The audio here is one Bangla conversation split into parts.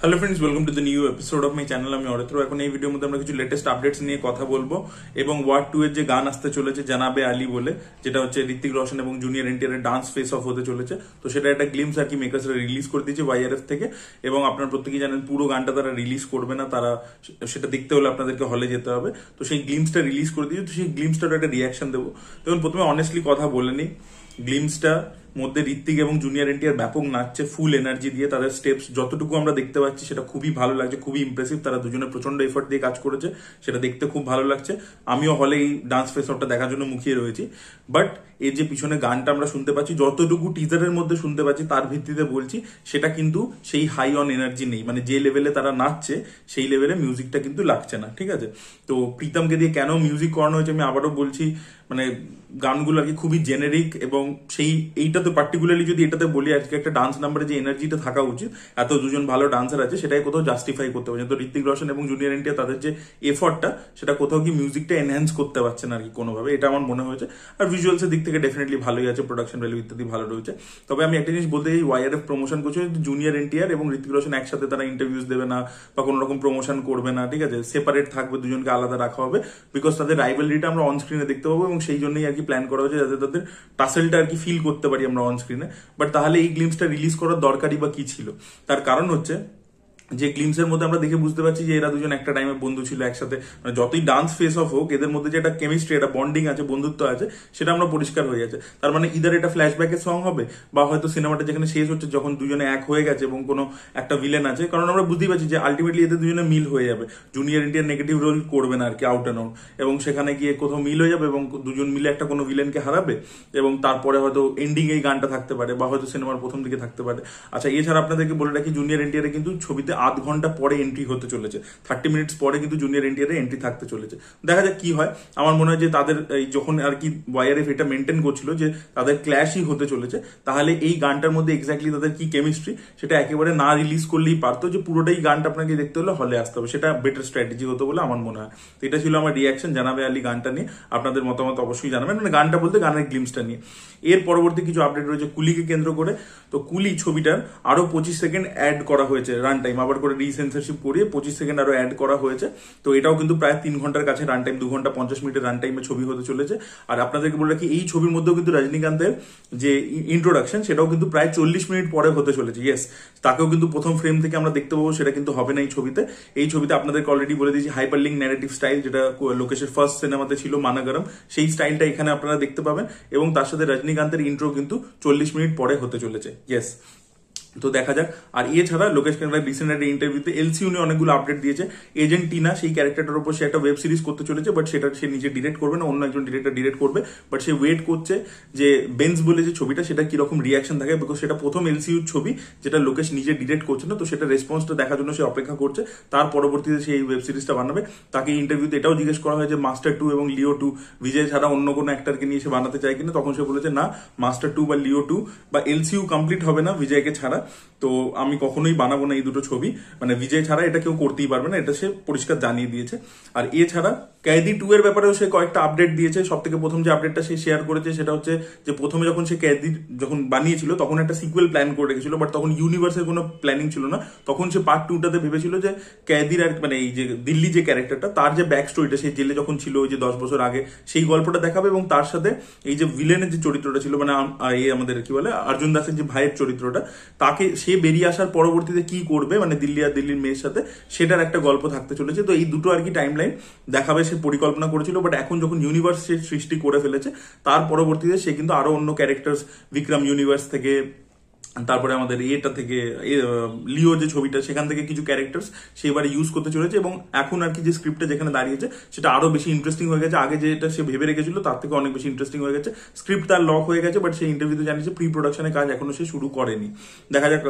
Hello friends, welcome to the new episode of my channel. আমি অরিত্র। এখন এই ভিডিওর মধ্যে আমরা কিছু লেটেস্ট আপডেটস নিয়ে কথা বলবো এবং ওয়ার্ড 2 এর যে গান আসতে চলেছে জানাবে আলী বলে, যেটা হচ্ছে ঋত্বিক রোশন এবং জুনিয়র এনটিআর এর ডান্স ফেস অফ হতে চলেছে। তো সেটা একটা গ্লিমস আর কি মেকার্সরা রিলিজ করে দিয়েছে ওয়াইআরএফ থেকে। এবং আপনারা প্রত্যেকেই জানেন পুরো গানটা তারা রিলিজ করবে না, তারা সেটা দেখতে হলে আপনাদেরকে হলে যেতে হবে। তো সেই গ্লিমসটা রিলিজ করে দিয়েছে, তো সেই গ্লিমসটার একটা রিয়াকশন দেবো। দেখুন, প্রথমে অনেস্টলি কথা বলে নিই, গ্লিমসটা মধ্যে ঋত্বিক এবং জুনিয়র এনটিআর ব্যাপক নাচছে ফুল এনার্জি দিয়ে। তাদের স্টেপস যতটুকু আমরা দেখতে পাচ্ছি সেটা খুবই ভালো লাগছে, খুবই ইমপ্রেসিভ। তারা দুজনে প্রচন্ড এফর্ট দিয়ে কাজ করেছে, সেটা দেখতে খুব ভালো লাগছে। আমিও হলে এই ডান্স ফেস অফটা দেখার জন্য মুখিয়ে রয়েছি। বাট এর যে পিছনে গানটা আমরা শুনতে পাচ্ছি, যতটুকু টিজারের মধ্যে শুনতে পাচ্ছি তার ভিত্তিতে বলছি, সেটা কিন্তু সেই হাই অন এনার্জি নেই। মানে যে লেভেলে তারা নাচছে সেই লেভেলে মিউজিকটা কিন্তু লাগছে না, ঠিক আছে? তো প্রীতমকে দিয়ে কেন মিউজিক করানো হয়েছে আমি আবারও বলছি, মানে গানগুলো আর কি খুবই জেনেরিক। এবং এইটাতে পার্টিকুলারলি যদি এটাতে বলি, আজকে একটা ডান্স নাম্বারে যে এনার্জিটা থাকা উচিত, এত দুজন ভালো ডান্সার আছে, সেটাই কোথাও জাস্টিফাই করতে পারছে। তো ঋত্বিক রোশন এবং জুনিয়র এনটিআর তাদের যে এফর্টটা, সেটা কোথাও কি মিউজিকটা এনহ্যান্স করতে পারছে না আর কি কোনোভাবে, এটা আমার মনে হয়েছে। আর ভিজুয়ালসের দিক থেকে ডেফিনেটলি ভালোই আছে, প্রোডাকশন ভ্যালু ইত্যাদি ভালো রয়েছে। তবে আমি একটা জিনিস বলতে চাই, ওয়াইআরএফ প্রমোশন করছে জুনিয়র এনটিআর এবং ঋত্বিক রোশন একসাথে তারা ইন্টারভিউজ দেবে না বা কোনো রকম প্রমোশন করবে না, ঠিক আছে? সেপারেট থাকবে, দুজনকে আলাদা রাখা হবে, বিকজ তাদের রাইভালরিটা আমরা অন স্ক্রিনে দেখতে পাবো। এবং সেই জন্যই আর কি প্ল্যান করা হয়েছে, যাতে তাদের টাসেলটা আর কি ফিল করতে পারি আমরা অন স্ক্রিনে। বাট তাহলে এই গ্লিমসটা রিলিজ করার দরকারই বা কি ছিল? তার কারণ হচ্ছে যে গ্লিমসের মধ্যে আমরা দেখে বুঝতে পারছি যে এরা দুজন একটা টাইমে বন্ধু ছিল একসাথে। মানে যতই ডান্স ফেস অফ হোক, এদের মধ্যে যে একটা কেমিস্ট্রি, একটা বন্ডিং আছে, বন্ধুত্ব আছে, সেটা আমরা পরিষ্কার হয়ে যাচ্ছে। তার মানে ইদার এটা ফ্ল্যাশব্যাকের সং হবে, বা হয়তো সিনেমাটা যেখানে শেষ হচ্ছে যখন দুজনে এক হয়ে গেছে এবং কোনো একটা ভিলেন আছে। কারণ আমরা বুঝতেই পারছি যে আলটিমেটলি এদের দুজনে মিল হয়ে যাবে, জুনিয়র এনটিআর নেগেটিভ রোল করবে না আর কি, আউট অ্যান্ড আউট। এবং সেখানে গিয়ে কোথাও মিল হয়ে যাবে এবং দুজন মিলে একটা কোনো ভিলেনকে হারাবে। এবং তারপরে হয়তো এন্ডিং এই গানটা থাকতে পারে, বা হয়তো সিনেমার প্রথম দিকে থাকতে পারে। আচ্ছা, এছাড়া আপনাদেরকে বলে রাখি, জুনিয়র এনটিআর কিন্তু ছবিতে আধ ঘন্টা পরে এন্ট্রি হতে চলেছে। 30 মিনিটস পরে কিন্তু জুনিয়র এনটিআর এন্ট্রি থাকতে চলেছে। দেখা যাক কি হয়। আমার মনে হয় যে তাদের যখন আর কি ওয়াইআরএফ এটা মেনটেন করছিল যে তাদের ক্ল্যাশই হতে চলেছে, তাহলে এই গানটার মধ্যে এক্স্যাক্টলি তাদের কি কেমিস্ট্রি, সেটা একেবারে না রিলিজ করলেই পারতো, যে পুরোটাই গানটা আপনাকে দেখতে হলে হলে আসতে হবে। সেটা বেটার স্ট্র্যাটেজি হতো বলে আমার মনে হয়। তো এটা ছিল আমার রিয়াকশন জানাবে আলী গানটা নিয়ে। আপনাদের মতামত অবশ্যই জানাবেন, মানে গানটা বলতে গানের গ্লিমসটা নিয়ে। এর পরবর্তী কিছু আপডেট রয়েছে কুলিকে কেন্দ্র করে। তো কুলি ছবিটার আরো 25 সেকেন্ড অ্যাড করা হয়েছে রান টাইম, আবার করে রিসেন্সরশিপ করিয়ে 25 সেকেন্ড আরো অ্যাড করা হয়েছে। তো এটাও কিন্তু প্রায় 3 ঘন্টার কাছে রান টাইম, 2 ঘন্টা 50 মিনিটের রান টাইমে ছবি হতে চলেছে। আর আপনাদেরকে বলে রাখি, এই ছবির মধ্যেও কিন্তু রজনীকান্তের যে ইন্ট্রোডাকশন, সেটাও কিন্তু প্রায় 40 মিনিট পরে হতে চলেছে। ইয়েস, তাকেও কিন্তু প্রথম ফ্রেম থেকে আমরা দেখতে পাবো, সেটা কিন্তু হবে না এই ছবিতে। এই ছবিতে আপনাদেরকে অলরেডি বলে দিয়েছি, হাইপারলিঙ্ক ন্যারেটিভ স্টাইল, যেটা লোকেশের ফার্স্ট সিনেমাতে ছিল মানাগরম, সেই স্টাইলটা এখানে আপনারা দেখতে পাবেন। এবং তার সাথে রজনীকান্তের ইন্ট্রো কিন্তু 40 মিনিট পরে হতে চলেছে। ইয়েস, তো দেখা যাক। আর এছাড়া লোকেশ কানাডার রিসেন্ট একটা ইন্টারভিউতে এলসিইউ নিয়ে অনেকগুলো আপডেট দিয়েছে। এজেন্ট টিনা, সেই ক্যারেক্টারটার উপর সে একটা ওয়েব সিরিজ করতে চলেছে, বাট সেটা সে নিজে ডিরেক্ট করবে না, অন্য একজন ডিরেক্টর ডিরেক্ট করবে। বাট সে ওয়েট করছে যে বেঞ্চ বলে যে ছবিটা, সেটা কিরকম রিয়াকশন থাকে, বিকজ সেটা প্রথম এলসিইউর ছবি যেটা লোকেশ নিজে ডিরেক্ট করছে না। তো সেটা রেসপন্সটা দেখার জন্য সে অপেক্ষা করছে। তার পরবর্তীতে সেই ওয়েব সিরিজটা বানাবে। তাকে ইন্টারভিউতে এটাও জিজ্ঞেস করা হয় যে মাস্টার 2 এবং লিও 2 বিজয় ছাড়া অন্য কোনো অ্যাক্টরকে নিয়ে সে বানাতে চায় কিনা। তখন সে বলেছে না, মাস্টার 2 বা লিও 2 বা এলসিইউ কমপ্লিট হবে না বিজয়কে ছাড়া। তো আমি কখনোই বানাবো না এই দুটো ছবি, মানে বিজয় ছাড়া এটা কেউ করতেই পারবে না, এটা সে পরিষ্কার জানিয়ে দিয়েছে। আর এছাড়া ক্যাদি 2 এর ব্যাপারেও সে কয়েকটা আপডেট দিয়েছে। সব থেকে প্রথম যে আপডেটটা সে শেয়ার করেছে, সেটা হচ্ছে যে প্রথমে যখন সে ক্যাদি যখন বানিয়েছিল, তখন একটা সিকুয়েল প্ল্যান করে রেখেছিল, বাট তখন ইউনিভার্সের কোনো প্ল্যানিং ছিল না। তখন সে পার্ট 2টাতে ভেবেছিল যে ক্যাদির আর মানে এই যে দিল্লি যে ক্যারেক্টারটা, তার যে ব্যাক স্টোরিটা, সেই জেলে যখন ছিল ওই যে 10 বছর আগে, সেই গল্পটা দেখাবে। এবং তার সাথে এই যে ভিলেনের যে চরিত্রটা ছিল, মানে এই আমাদের কি বলে অর্জুন দাসের যে ভাইয়ের চরিত্রটা, তাকে সে বেরিয়ে আসার পরবর্তীতে কি করবে, মানে দিল্লি আর দিল্লির মেয়ের সাথে, সেটার একটা গল্প থাকতে চলেছে। তো এই দুটো আর কি টাইম লাইন দেখাবে সে পরিকল্পনা করেছিল। বাট এখন যখন ইউনিভার্স সে সৃষ্টি করে ফেলেছে, তার পরবর্তীতে সে কিন্তু আরো অন্য ক্যারেক্টার, বিক্রম ইউনিভার্স থেকে, তারপরে আমাদের এটা থেকে লিও যে ছবিটা, সেখান থেকে কিছু ক্যারেক্টার্স সে এবারে ইউজ করতে চলেছে। এবং এখন আর কি যে স্ক্রিপ্টটা যেখানে দাঁড়িয়েছে, সেটা আরো বেশি ইন্টারেস্টিং হয়ে গেছে। আগে যেটা সে ভেবে রেখেছিল তার থেকে অনেক বেশি ইন্টারেস্টিং হয়ে গেছে। স্ক্রিপ্ট তার লক হয়ে গেছে, বাট সেই ইন্টারভিউতে জানিয়েছে প্রি প্রোডাকশনের কাজ এখনো সে শুরু করেনি। দেখা যাক।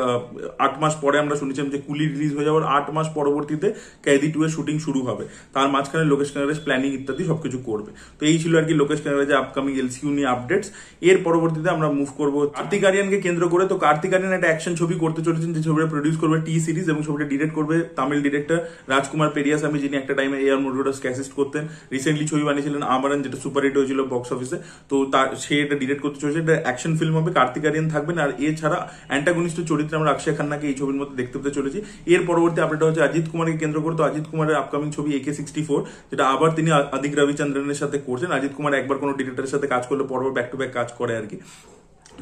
8 মাস পরে আমরা শুনেছিলাম যে কুলি রিলিজ হয়ে যাওয়ার 8 মাস পরবর্তীতে ক্যাদি 2 এর শুটিং শুরু হবে। তার মাঝখানে লোকেশ কানাডার প্ল্যানিং ইত্যাদি সবকিছু করবে। তো এই ছিল আর কি লোকেশ কানাডার যে আপকামিং এলসিইউ নিয়ে আপডেটস। এর পরবর্তীতে আমরা মুভ করবো কার্তিক আরিয়ানকে কেন্দ্র করে। তো কার্তিক আরিয়ান একটা অ্যাকশন ছবি করতে চলেছেন, যে ছবিটা প্রডিউস করবে টি সিরিজ এবং ছবিটা ডিরেক্ট করবে তামিল ডিরেক্টর রাজকুমার পেরিয়াসামি, যিনি একটা টাইমে এআর মুরুগাদাসকে অ্যাসিস্ট করতেন। রিসেন্টলি ছবি বানিয়েছিলেন আমারন, যেটা সুপার হিট হয়েছিল বক্স অফিসে। তো সে এটা ডিরেক্ট করতে চলেছে, এটা অ্যাকশন ফিল্ম হবে, কার্তিক আরিয়ান থাকবেন। আর এছাড়া অ্যান্টাগনিস্ট চরিত্রে আমরা অক্ষয় খান্নাকে এই ছবির মধ্যে দেখতে পেতে চলেছি। এর পরবর্তী আপডেট হচ্ছে অজিত কুমারকে কেন্দ্র করে। তো অজিত কুমারের আপকামিং ছবি AK-64, যেটা আবার তিনি আদিক রবিচন্দ্রনের সাথে করছেন। অজিত কুমার একবার কোনো ডিরেক্টরের সাথে কাজ করলে পরপর ব্যাক টু ব্যাক কাজ করে আর কি।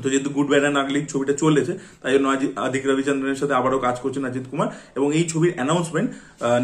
তো যেহেতু গুড ব্যাড অ্যান্ড আগলি ছবিটা চলেছে, তাই জন্য আদিক রবিচন্দ্রনের সাথে আবারও কাজ করছেন অজিত কুমার, এবং এই ছবির অ্যানাউন্সমেন্ট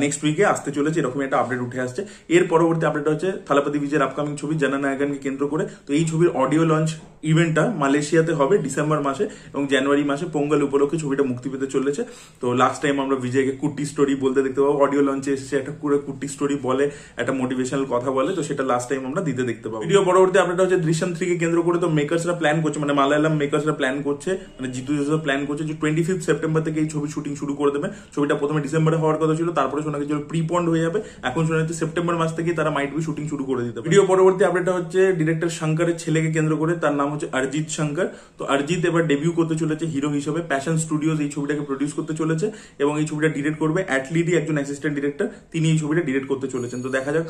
নেক্সট উইকে আসতে চলেছে, এরকম একটা আপডেট উঠে আসছে। এর পরবর্তী আপডেট হচ্ছে থালাপতি বিজয়ের আপকামিং ছবি জননায়কনকে কেন্দ্র করে। তো এই ছবির অডিও লঞ্চ ইভেন্টটা মালয়েশিয়াতে হবে ডিসেম্বর মাসে, এবং জানুয়ারি মাসে পোঙ্গল উপলক্ষে ছবিটা মুক্তি পেতে চলেছে। তো লাস্ট টাইম আমরা বিজয়কে কুট্টি স্টোরি বলতে দেখতে পাবো, অডিও লঞ্চে এসেছে একটা পুরো কুট্টি স্টোরি বলে, একটা মোটিভেশনাল কথা বলে, তো সেটা লাস্ট টাইম আমরা দিতে দেখতে পাবো। ভিডিও পরবর্তী আপডেট হচ্ছে দৃশ্যম 3 কে কেন্দ্র করে। তো মেকার্সরা প্ল্যান করছে, মানে মালায়ালাম মেকার্সরা প্ল্যান করছে, মানে জিতু জোসেফ প্ল্যান করছে যে 25 সেপ্টেম্বর থেকে এই ছবি শুটিং শুরু করে দেবেন। ছবিটা প্রথমে ডিসেম্বরে হওয়ার কথা ছিল, তারপরে শোনা গেছিল প্রিপন্ড হয়ে যাবে, এখন শোনা যাচ্ছে সেপ্টেম্বর মাস থেকে তারা মাইট বি শুটিং শুরু করে দিতে পারে। ভিডিও পরবর্তী আপডেটটা হচ্ছে ডিরেক্টর শঙ্করের ছেলেকে কেন্দ্র করে, তার নাম হচ্ছে অরিজিৎ শঙ্কর। তো অরিজিৎ এবার ডেবিউ করতে চলেছে হিরো হিসেবে। প্যাশন স্টুডিওজ এই ছবিটাকে প্রডিউস করতে চলেছে, এবং এই ছবিটা ডিরেক্ট করবে অ্যাটলিডি, একজন অ্যাসিস্ট্যান্ট ডিরেক্টর, তিনি এই ছবিটা ডিরেক্ট করতে চলেছেন। তো দেখা যাক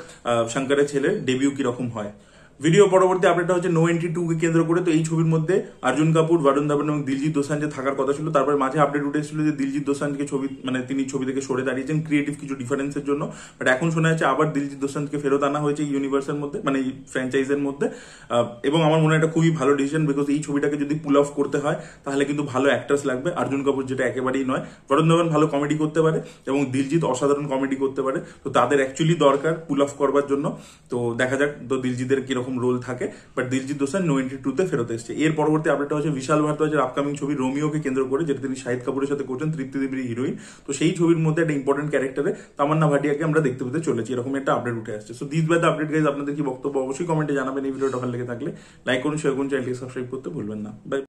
শঙ্করের ছেলের ডেবিউ কিরকম হয়। ভিডিও পরবর্তী আপডেটটা হচ্ছে নো এন্ট্রি 2 কে কেন্দ্র করে। তো এই ছবির মধ্যে অর্জুন কাপুর, বরুণ ধাবন এবং দিলজিৎ দোসাঞ্জ থাকার কথা ছিল। তারপরে মাঝে আপডেট উঠেছিল যে দিলজিৎ দোসাঞ্জকে তিনি ছবি থেকে সরে দাঁড়িয়েছেন ক্রিয়েটিভ কিছু ডিফারেন্সের জন্য। বাট এখন শোনা যাচ্ছে আবার দিলজিৎ দোসাঞ্জকে ফেরত আনা হয়েছে ইউনিভার্সের মধ্যে, মানে এই ফ্র্যাঞ্চাইজের মধ্যে। এবং আমার মনে হয় এটা খুবই ভালো ডিসিশন, বিকজ এই ছবিটাকে যদি পুল অফ করতে হয় তাহলে কিন্তু ভালো অ্যাক্টার্স লাগবে। অর্জুন কাপুর যেটা একেবারেই নয়, বরুণ ধাবন ভালো কমেডি করতে পারে এবং দিলজিৎ অসাধারণ কমেডি করতে পারে। তো তাদের অ্যাকচুয়ালি দরকার পুল অফ করবার জন্য। তো দেখা যাক তো দিলজিতের কিরকম রোল থাকে। But Diljit Dosanjh no entry 2 তে ফেরত এসেছে। এর পরবর্তী আপডেটটা হচ্ছে বিশাল ভারদ্বাজের আপকামিং ছবি রোমিওকে কেন্দ্র করে, যেটা তিনি শাহিদ কাপুরের সাথে করছেন, তৃপ্তি দেবীর হিরোইন। তো সেই ছবির মধ্যে একটা ইম্পর্টেন্ট ক্যারেক্টারে তামান্না ভাটিয়াকে আমরা দেখতে পেতে চলেছি, এরকম একটা আপডেট উঠে আসছে। So this by the update guys. আপনাদের কি বক্তব্য অবশ্যই কমেন্টে জানাবেন। এই ভিডিওটা ভালো লেগে থাকলে লাইক করুন, শেয়ার করুন, চ্যানেলটি সাবস্ক্রাইব করতে ভুলবেন না। বাই।